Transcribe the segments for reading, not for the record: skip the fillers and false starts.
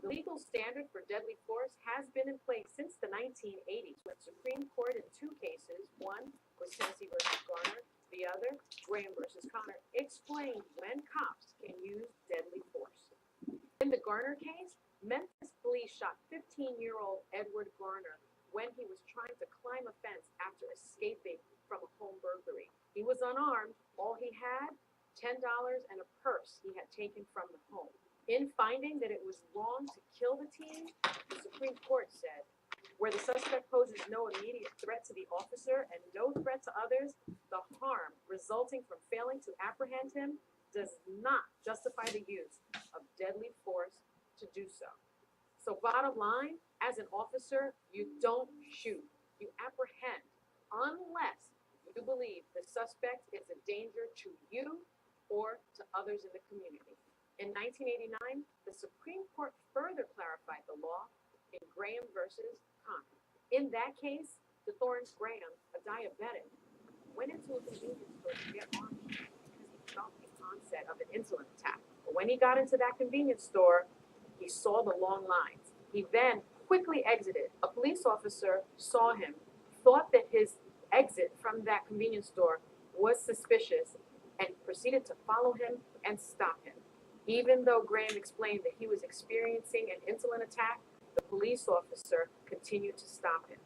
The legal standard for deadly force has been in place since the 1980s, when Supreme Court in two cases, one was Tennessee versus Garner, the other, Graham versus Conner, explained when cops can use deadly force. In the Garner case, Memphis police shot 15-year-old Edward Garner when he was trying to climb a fence after escaping from a home burglary. He was unarmed. All he had, $10 and a purse he had taken from the home. In finding that it was wrong to kill the teen, the Supreme Court said, where the suspect poses no immediate threat to the officer and no threat to others, the harm resulting from failing to apprehend him does not justify the use of deadly force to do so. So bottom line, as an officer, you don't shoot. You apprehend unless you believe the suspect is a danger to you or to others in the community. In 1989, the Supreme Court further clarified the law in Graham versus Conner. In that case, DeThorne Graham, a diabetic, went into a convenience store to get armed because he felt the onset of an insulin attack. But when he got into that convenience store, he saw the long lines. He then quickly exited. A police officer saw him, thought that his exit from that convenience store was suspicious, and proceeded to follow him and stop him. Even though Graham explained that he was experiencing an insulin attack, the police officer continued to stop him.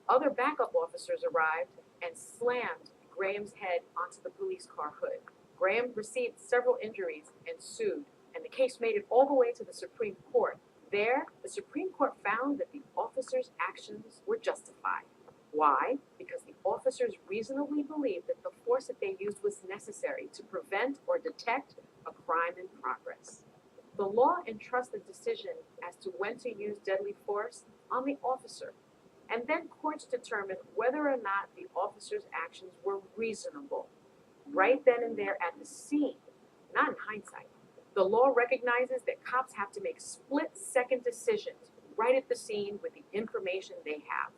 Other backup officers arrived and slammed Graham's head onto the police car hood. Graham received several injuries and sued, and the case made it all the way to the Supreme Court. There, the Supreme Court found that the officers' actions were justified. Why? Because the officers reasonably believed that the force that they used was necessary to prevent or detect a crime in progress. The law entrusts the decision as to when to use deadly force on the officer, and then courts determine whether or not the officer's actions were reasonable, right then and there at the scene, not in hindsight. The law recognizes that cops have to make split-second decisions right at the scene with the information they have.